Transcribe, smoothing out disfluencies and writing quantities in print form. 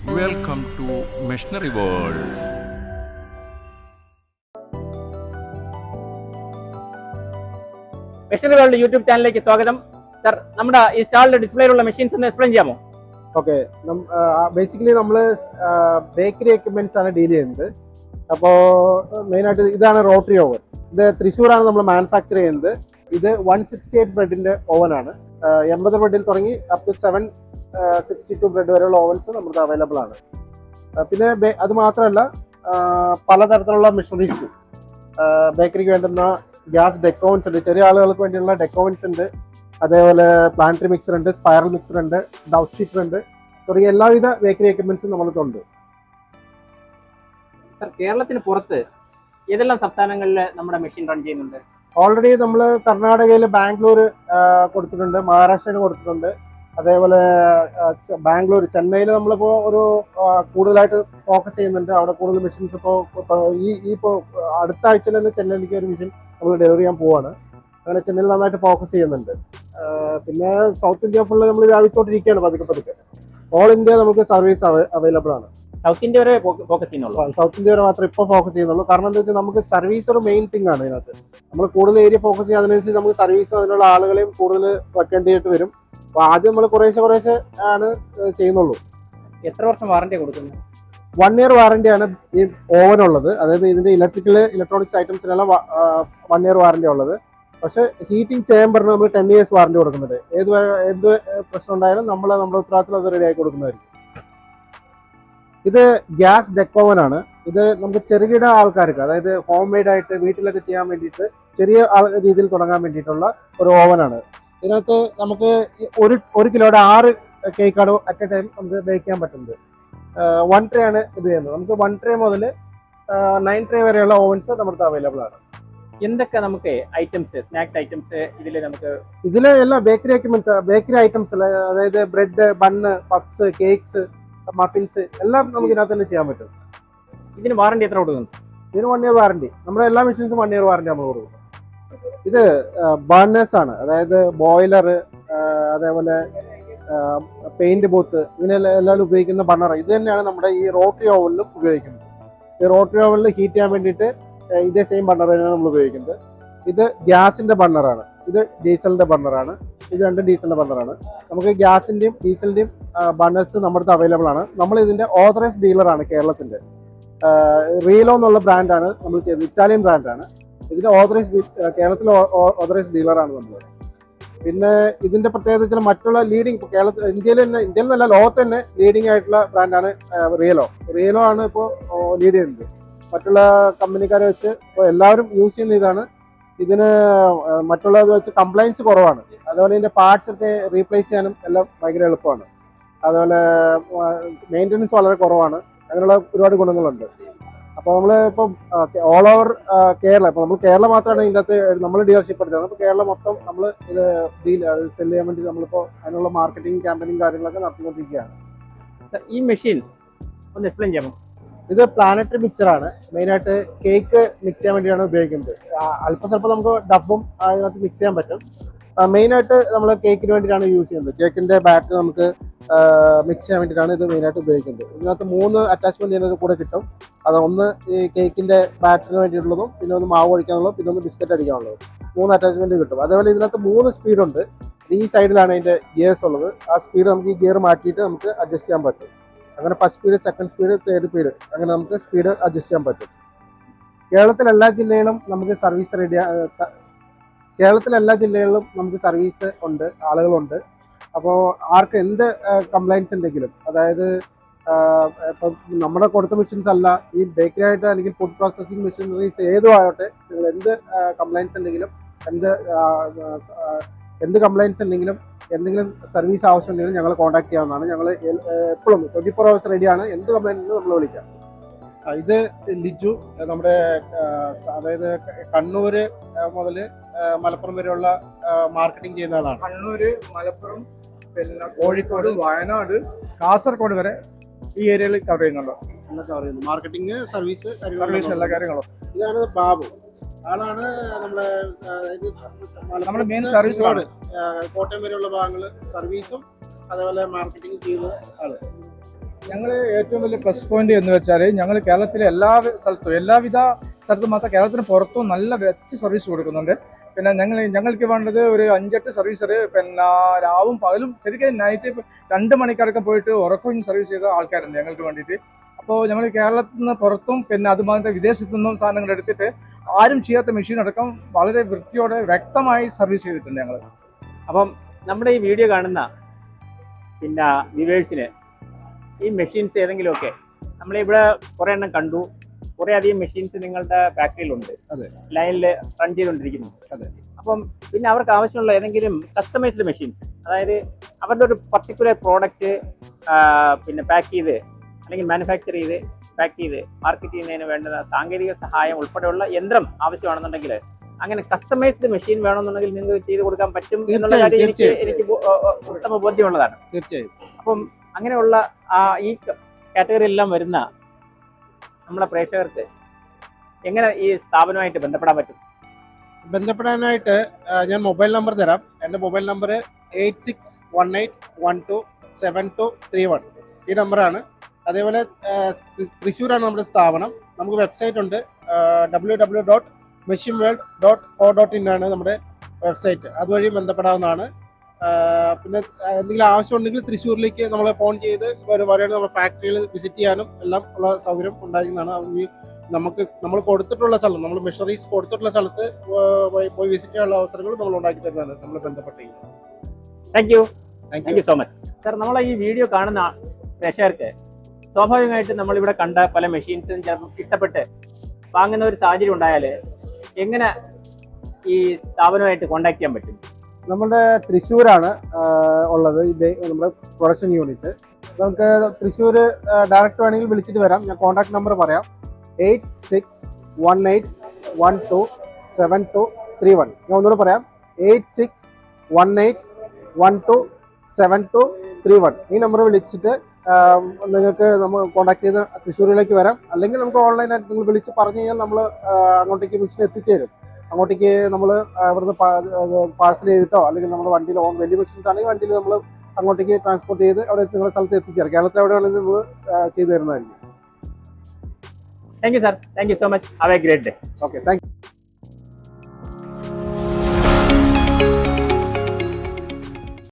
Welcome to Machinery World. Machinery world YouTube ചാനലിലേക്ക് സ്വാഗതം. Sir, നമ്മുടെ ഈ സ്റ്റാളിലെ ഡിസ്പ്ലേയിലുള്ള മെഷീൻസ് ഒന്ന് എക്സ്പ്ലെയിൻ ചെയ്യാമോ? ഓക്കെ, ബേസിക്കലി നമ്മൾ ബേക്കറി എക്യുപ്മെന്റ്സ് ആണ് ഡീൽ ചെയ്യുന്നത്. അപ്പോൾ മെയിനായിട്ട് ഇതാണ് റോട്ടറി ഓവൻ. ഇത് തൃശ്ശൂരാണ് നമ്മൾ മാനുഫാക്ചർ ചെയ്യുന്നത്. ഇത് 168 ബ്രെഡിന്റെ ഓവനാണ്. 80 ബ്രെഡിൽ തുടങ്ങി അപ് ടു 762 ബ്രെഡ് വരെയുള്ള ഓവൻസ് നമുക്ക് അവൈലബിൾ ആണ്. പിന്നെ അത് മാത്രമല്ല, പലതരത്തിലുള്ള മെഷീനറീസ് ബേക്കറിക്ക് വേണ്ടുന്ന ഗ്യാസ് ഡെക്കോവൻസ് ഉണ്ട്, ചെറിയ ആളുകൾക്ക് വേണ്ടിയുള്ള ഡെക്കോവൻസ് ഉണ്ട്, അതേപോലെ പ്ലാന്ററി മിക്സർ ഉണ്ട്, സ്പൈറൽ മിക്സർ ഉണ്ട്, ഡൗട്ട് ഷീറ്റർ ഉണ്ട്, തുടങ്ങിയ എല്ലാവിധ ബേക്കറി എക്യുപ്മെന്റ്സും നമ്മൾക്കുണ്ട്. സർ, കേരളത്തിന് പുറത്ത് ഏതെല്ലാം സംസ്ഥാനങ്ങളിൽ നമ്മുടെ മെഷീൻ റൺ ചെയ്യുന്നുണ്ട്? ഓൾറെഡി നമ്മൾ കർണാടകയിൽ ബാംഗ്ലൂർ കൊടുത്തിട്ടുണ്ട്, മഹാരാഷ്ട്രയിൽ കൊടുത്തിട്ടുണ്ട്, അതേപോലെ ബാംഗ്ലൂർ, ചെന്നൈയിൽ നമ്മളിപ്പോൾ ഒരു കൂടുതലായിട്ട് ഫോക്കസ് ചെയ്യുന്നുണ്ട്. അവിടെ കൂടുതൽ മെഷീൻസ് ഇപ്പോൾ അടുത്ത ആഴ്ചയിൽ തന്നെ ചെന്നൈയിലേക്ക് ഒരു മെഷീൻ നമ്മൾ ഡെലിവറി ചെയ്യാൻ പോവാണ്. അങ്ങനെ ചെന്നൈയിൽ നന്നായിട്ട് ഫോക്കസ് ചെയ്യുന്നുണ്ട്. പിന്നെ സൗത്ത് ഇന്ത്യ ഫുള്ള് നമ്മൾ വ്യാപിച്ചോണ്ടിരിക്കുകയാണ് പതുക്കെ. ഓൾ ഇന്ത്യ നമുക്ക് സർവീസ് അവൈലബിൾ ആണ്. സൗത്ത് ഇന്ത്യ വരെ ഫോക്കസ് ചെയ്യുന്നുള്ളൂ? സൗത്ത് ഇന്ത്യ വരെ മാത്രമേ ഇപ്പോൾ ഫോക്കസ് ചെയ്യുന്നുള്ളൂ. കാരണം എന്താ വെച്ചാൽ നമുക്ക് സർവീസ് ഒരു മെയിൻ തിങ് ആണ് ഇതിനകത്ത്. നമ്മൾ കൂടുതൽ ഏരിയ ഫോക്കസ് ചെയ്യുക, അതിനനുസരിച്ച് നമുക്ക് സർവീസ് അതിനുള്ള ആളുകളെയും കൂടുതൽ വെക്കേണ്ടിയിട്ട് വരും. അപ്പോൾ ആദ്യം നമ്മൾ കുറേശ്ശെ ആണ് ചെയ്യുന്നുള്ളൂ. എത്ര വർഷം വാറന്റി കൊടുക്കുന്നു? 1 year വാറന്റി ആണ് ഈ ഓവൻ ഉള്ളത്. അതായത് ഇതിന്റെ ഇലക്ട്രോണിക്സ് ഐറ്റംസിനെല്ലാം 1 year വാറന്റി ഉള്ളത്. പക്ഷേ ഹീറ്റിംഗ് ചേമ്പറിന് നമ്മൾ 10 years വാറന്റി കൊടുക്കുന്നുണ്ട്. ഏത് പ്രശ്നം ഉണ്ടായാലും നമ്മുടെ ഉത്തരവാദിത്തത്തിൽ അത് റെഡി ആക്കി കൊടുക്കുന്നതായിരിക്കും. ഇത് ഗ്യാസ് ഡെക്കോവൻ ആണ്. ഇത് നമുക്ക് ചെറുകിട ആൾക്കാർക്ക്, അതായത് ഹോം മെയ്ഡ് ആയിട്ട് വീട്ടിലൊക്കെ ചെയ്യാൻ വേണ്ടിയിട്ട് ചെറിയ രീതിയിൽ തുടങ്ങാൻ വേണ്ടിയിട്ടുള്ള ഒരു ഓവനാണ്. ഇതിനകത്ത് നമുക്ക് 1 കിലോയുടെ 6 കേക്കാണ് അറ്റ് എ ടൈം നമുക്ക് ബേക്ക് ചെയ്യാൻ പറ്റുന്നത്. 1 ട്രേ ആണ് ഇത് ചെയ്യുന്നത്. നമുക്ക് 1 ട്രേ മുതൽ 9 ട്രേ വരെയുള്ള ഓവൻസ് നമ്മുടെ അവൈലബിൾ ആണ്. എന്തൊക്കെ നമുക്ക് ഐറ്റംസ്, സ്നാക്സ് ഐറ്റംസ് ഇതിൽ എല്ലാ ബേക്കറി ഐറ്റംസ്, അതായത് bread, bun, puffs, cakes, muffins എല്ലാം നമുക്ക് ഇതിനകത്ത് തന്നെ ചെയ്യാൻ പറ്റും. ഇതിന് വാറന്റി എത്ര കൊടുക്കുന്നു? ഇതിന് 1 year വാറന്റി. നമ്മുടെ എല്ലാ മെഷീൻസും 1 year വാറന്റി നമ്മൾ കൊടുക്കും. ഇത് ബർണേഴ്സ് ആണ്, അതായത് ബോയിലർ, അതേപോലെ പെയിന്റ് ബൂത്ത്, ഇങ്ങനെ എല്ലാവരും ഉപയോഗിക്കുന്ന ബർണർ. ഇത് തന്നെയാണ് നമ്മുടെ ഈ റോട്ടറി ഓവനിലും ഉപയോഗിക്കുന്നത്. ഈ റോട്ടറി ഓവനിൽ ഹീറ്റ് ചെയ്യാൻ വേണ്ടിയിട്ട് ഇതേ സെയിം ബർണർ തന്നെയാണ് നമ്മൾ ഉപയോഗിക്കുന്നത്. ഇത് ഗ്യാസിന്റെ ബർണറാണ്, ഇത് ഡീസലിന്റെ ബർണറാണ്. ഇത് 2 ഡീസലിന്റെ ബർണറാണ്. നമുക്ക് ഗ്യാസിന്റെയും ഡീസലിന്റെയും ബർണേഴ്സ് നമ്മുടെ അവൈലബിൾ ആണ്. നമ്മൾ ഇതിന്റെ ഓതറൈസ്ഡ് ഡീലറാണ് കേരളത്തിന്റെ. റീലോ എന്നുള്ള ബ്രാൻഡാണ് നമ്മൾ ചെയ്തത്, ഇറ്റാലിയൻ ബ്രാൻഡാണ്. ഇതിന്റെ കേരളത്തിലെ ഓതറൈസ്ഡ് ഡീലറാണ് നമ്മൾ. പിന്നെ ഇതിന്റെ പ്രത്യേകത മറ്റുള്ള ലീഡിങ് ഇന്ത്യയിൽ നിന്നല്ല, ലോകത്ത് തന്നെ ലീഡിങ് ആയിട്ടുള്ള ബ്രാൻഡാണ് റിയലോ ആണ് ഇപ്പോൾ ലീഡ് ചെയ്യുന്നത്. മറ്റുള്ള കമ്പനിക്കാരെ വെച്ച് ഇപ്പോൾ എല്ലാവരും യൂസ് ചെയ്യുന്ന ഇതാണ്. ഇതിന് മറ്റുള്ളത് വെച്ച് കംപ്ലൈൻസ് കുറവാണ്. അതുപോലെ ഇതിന്റെ പാർട്സ് ഒക്കെ റീപ്ലേസ് ചെയ്യാനും എല്ലാം ഭയങ്കര എളുപ്പമാണ്. അതുപോലെ മെയിൻ്റനൻസ് വളരെ കുറവാണ്. അങ്ങനെയുള്ള ഒരുപാട് ഗുണങ്ങളുണ്ട്. അപ്പോൾ നമ്മൾ ഇപ്പം ഓൾ ഓവർ കേരള, ഇപ്പോൾ നമ്മൾ കേരളം മാത്രമാണ് ഇതിൻ്റെ അകത്ത് നമ്മൾ ഡീലർഷിപ്പ് എടുത്തത്. അപ്പോൾ കേരളം മൊത്തം നമ്മൾ ഇത് സെല് ചെയ്യാൻ വേണ്ടി നമ്മളിപ്പോൾ അതിനുള്ള മാർക്കറ്റിംഗ് ക്യാമ്പയിനും കാര്യങ്ങളൊക്കെ നടത്തിക്കൊണ്ടിരിക്കുകയാണ്. ഈ മെഷീൻ ഒന്ന് എക്സ്പ്ലെയിൻ ചെയ്യാമോ? ഇത് പ്ലാനറ്ററി മിക്സറാണ്. മെയിനായിട്ട് കേക്ക് മിക്സ് ചെയ്യാൻ വേണ്ടിയാണ് ഉപയോഗിക്കുന്നത്. അല്പസ്വല്പം നമുക്ക് ഡബ്ബും അതിനകത്ത് മിക്സ് ചെയ്യാൻ പറ്റും. മെയിനായിട്ട് നമ്മൾ കേക്കിന് വേണ്ടിയിട്ടാണ് യൂസ് ചെയ്യുന്നത്. കേക്കിൻ്റെ ബാറ്റർ നമുക്ക് മിക്സ് ചെയ്യാൻ വേണ്ടിയിട്ടാണ് ഇത് മെയിനായിട്ട് ഉപയോഗിക്കുന്നത്. ഇതിനകത്ത് 3 അറ്റാച്ച്മെൻറ്റ് ഇതിനകത്ത് കൂടെ കിട്ടും. അത് ഒന്ന് ഈ കേക്കിൻ്റെ ബാറ്ററിന് വേണ്ടിയിട്ടുള്ളതും, പിന്നെ ഒന്ന് മാവ് ഒഴിക്കാനുള്ളതും, പിന്നെ ഒന്ന് ബിസ്ക്കറ്റ് അടിക്കാനുള്ളതും, 3 അറ്റാച്ച്മെൻറ്റ് കിട്ടും. അതേപോലെ ഇതിനകത്ത് 3 സ്പീഡുണ്ട്. ഈ സൈഡിലാണ് അതിൻ്റെ ഗിയേഴ്സ് ഉള്ളത്. ആ സ്പീഡ് നമുക്ക് ഈ ഗിയർ മാറ്റിയിട്ട് നമുക്ക് അഡ്ജസ്റ്റ് ചെയ്യാൻ പറ്റും. അങ്ങനെ first speed, second speed, third speed, അങ്ങനെ നമുക്ക് സ്പീഡ് അഡ്ജസ്റ്റ് ചെയ്യാൻ പറ്റും. കേരളത്തിലെ എല്ലാ ജില്ലകളിലും നമുക്ക് സർവീസ് ഉണ്ട്, ആളുകളുണ്ട്. അപ്പോൾ ആർക്ക് എന്ത് കംപ്ലൈൻറ്റ്സ് ഉണ്ടെങ്കിലും, അതായത് ഇപ്പം നമ്മുടെ കൊടുത്ത മെഷീൻസ് അല്ല, ഈ ബേക്കറി ആയിട്ട് അല്ലെങ്കിൽ ഫുഡ് പ്രോസസ്സിംഗ് മെഷീനറീസ് ഏതും ആകട്ടെ, നിങ്ങൾ എന്ത് കംപ്ലൈൻറ്റ്സ് ഉണ്ടെങ്കിലും, എന്ത് കംപ്ലൈൻറ്റ്സ് ഉണ്ടെങ്കിലും, എന്തെങ്കിലും സർവീസ് ആവശ്യമുണ്ടെങ്കിലും ഞങ്ങൾ കോൺടാക്ട് ചെയ്യാവുന്നതാണ്. ഞങ്ങൾ എപ്പോഴും 24 hours റെഡിയാണ്. എന്ത് കംപ്ലൈൻറ്റിനും നമ്മൾ വിളിക്കാം. ഇത് ലിജു, നമ്മുടെ അതായത് കണ്ണൂർ മുതൽ മലപ്പുറം വരെയുള്ള മാർക്കറ്റിംഗ് ചെയ്യുന്ന ആളാണ്. കണ്ണൂർ, മലപ്പുറം, പിന്നെ കോഴിക്കോട്, വയനാട്, കാസർഗോഡ് വരെ ഈ ഏരിയയിൽ കവർ ചെയ്യുന്നുണ്ട്. മാർക്കറ്റിംഗ്, സർവീസ് എല്ലാ കാര്യങ്ങളും. ഇതാണ് ബാബു. ആളാണ് നമ്മുടെ മെയിൻ സർവീസ്. കോട്ടയം വരെയുള്ള ഭാഗങ്ങൾ സർവീസും അതേപോലെ മാർക്കറ്റിംഗ് ചെയ്യുന്ന ആള്. ഞങ്ങൾ ഏറ്റവും വലിയ പ്ലസ് പോയിന്റ് എന്ന് വെച്ചാൽ ഞങ്ങൾ കേരളത്തിലെ എല്ലാവിധ സ്ഥലത്തും മാത്രം കേരളത്തിന് പുറത്തും നല്ല ബെസ്റ്റ് സർവീസ് കൊടുക്കുന്നുണ്ട്. പിന്നെ ഞങ്ങൾക്ക് വേണ്ടത് ഒരു 5-8 സർവീസർ, പിന്നെ രാവും പകലും ശരിക്കും നൈറ്റ് 2 മണിക്കൂറൊക്കെ പോയിട്ട് ഉറക്കം സർവീസ് ചെയ്ത ആൾക്കാരുണ്ട് ഞങ്ങൾക്ക് വേണ്ടിയിട്ട്. അപ്പോൾ ഞങ്ങൾ കേരളത്തിൽ നിന്ന് പുറത്തും പിന്നെ അതുമാതിരി വിദേശത്തു നിന്നും സാധനങ്ങൾ എടുത്തിട്ട് ആരും ചെയ്യാത്ത മെഷീൻ അടക്കം വളരെ വൃത്തിയോടെ വ്യക്തമായി സർവീസ് ചെയ്തിട്ടുണ്ട് ഞങ്ങൾ. അപ്പം നമ്മുടെ ഈ വീഡിയോ കാണുന്ന പിന്നെ വ്യൂവേഴ്സിന് ഈ മെഷീൻസ് ഏതെങ്കിലുമൊക്കെ നമ്മളിവിടെ കുറേ എണ്ണം കണ്ടു, കുറേ അധികം മെഷീൻസ് നിങ്ങളുടെ ഫാക്ടറിയിലുണ്ട്, അതെ, ലൈനിൽ റൺ ചെയ്തുകൊണ്ടിരിക്കുന്നു. അതെ. അപ്പം പിന്നെ അവർക്ക് ആവശ്യമുള്ള ഏതെങ്കിലും കസ്റ്റമൈസ്ഡ് മെഷീൻസ്, അതായത് അവരുടെ ഒരു പർട്ടിക്കുലർ പ്രോഡക്റ്റ് പിന്നെ പാക്ക് ചെയ്ത് അല്ലെങ്കിൽ മാനുഫാക്ചർ ചെയ്ത് പാക്ക് ചെയ്ത് മാർക്കറ്റ് ചെയ്യുന്നതിന് വേണ്ട സാങ്കേതിക സഹായം ഉൾപ്പെടെയുള്ള യന്ത്രം ആവശ്യമാണെന്നുണ്ടെങ്കിൽ അങ്ങനെ കസ്റ്റമൈസ്ഡ് മെഷീൻ വേണമെന്നുണ്ടെങ്കിൽ നിങ്ങൾക്ക് ചെയ്ത് കൊടുക്കാൻ പറ്റും എന്നുള്ള കാര്യം എനിക്ക് ഉത്തമ ബോധ്യമുള്ളതാണ്. തീർച്ചയായും. അപ്പം അങ്ങനെയുള്ള ഈ കാറ്റഗറിയിലെല്ലാം വരുന്ന നമ്മുടെ പ്രേക്ഷകർക്ക് എങ്ങനെ ഈ സ്ഥാപനമായിട്ട് ബന്ധപ്പെടാൻ പറ്റും? ബന്ധപ്പെടാനായിട്ട് ഞാൻ മൊബൈൽ നമ്പർ തരാം. എൻ്റെ മൊബൈൽ നമ്പർ 8618127231. ഈ നമ്പറാണ്. അതേപോലെ തൃശ്ശൂരാണ് നമ്മുടെ സ്ഥാപനം. നമുക്ക് വെബ്സൈറ്റ് ഉണ്ട്, www.machineworld.co.in ആണ് നമ്മുടെ വെബ്സൈറ്റ്. അതുവഴി ബന്ധപ്പെടാവുന്നതാണ്. പിന്നെ എന്തെങ്കിലും ആവശ്യമുണ്ടെങ്കിൽ തൃശ്ശൂരിലേക്ക് നമ്മൾ ഫോൺ ചെയ്ത് വരെയാണ് നമ്മുടെ ഫാക്ടറിയിൽ വിസിറ്റ് ചെയ്യാനും എല്ലാം ഉള്ള സൗകര്യം ഉണ്ടായിരിക്കുന്നതാണ്. നമ്മൾ കൊടുത്തിട്ടുള്ള സ്ഥലം, നമ്മൾ മെഷീനറീസ് കൊടുത്തിട്ടുള്ള സ്ഥലത്ത് പോയി വിസിറ്റ് ചെയ്യാനുള്ള അവസരങ്ങൾ നമ്മൾ ഉണ്ടാക്കി തരുന്നതാണ് നമ്മൾ ബന്ധപ്പെട്ടിരിക്കുന്നത്. Thank you so much sir. നമ്മളെ ഈ വീഡിയോ കാണുന്ന പ്രേക്ഷകർക്ക് സ്വാഭാവികമായിട്ട് നമ്മളിവിടെ കണ്ട പല മെഷീൻസും ചിലപ്പോൾ ഇഷ്ടപ്പെട്ട് വാങ്ങുന്ന ഒരു സാഹചര്യം ഉണ്ടായാൽ എങ്ങനെ ഈ സ്ഥാപനമായിട്ട് കോൺടാക്ട് ചെയ്യാൻ പറ്റും? നമ്മുടെ തൃശ്ശൂരാണ് ഉള്ളത് നമ്മുടെ പ്രൊഡക്ഷൻ യൂണിറ്റ്. നമുക്ക് തൃശ്ശൂർ ഡയറക്റ്റ് വേണമെങ്കിൽ വിളിച്ചിട്ട് വരാം. ഞാൻ കോൺടാക്ട് നമ്പർ പറയാം, 8618127231. ഞാൻ ഒന്നുകൂടെ പറയാം, 8618127231. ഈ നമ്പർ വിളിച്ചിട്ട് നിങ്ങൾക്ക് നമ്മൾ കോൺടാക്ട് ചെയ്ത് തൃശ്ശൂരിലേക്ക് വരാം. അല്ലെങ്കിൽ നമുക്ക് ഓൺലൈനായിട്ട് നിങ്ങൾ വിളിച്ച് പറഞ്ഞു കഴിഞ്ഞാൽ നമ്മൾ അങ്ങോട്ടേക്ക് മെഷീൻ എത്തിച്ചേരും. അങ്ങോട്ടേക്ക് നമ്മൾ ഇവിടുന്ന് പാഴ്സൽ ചെയ്തിട്ടോ അല്ലെങ്കിൽ നമ്മുടെ വണ്ടിയിൽ വലിയ മെഷീൻസ് ആണെങ്കിൽ വണ്ടിയിൽ നമ്മൾ അങ്ങോട്ടേക്ക് ട്രാൻസ്പോർട്ട് ചെയ്ത് അവിടെ നിങ്ങളുടെ സ്ഥലത്ത് എത്തിച്ചേരാം. കേരളത്തിൽ എവിടെയാണെങ്കിലും നമ്മൾ ചെയ്തു തരുന്നതായിരിക്കും. Thank you sir. Thank you so much. Have A great day. Okay, thank you.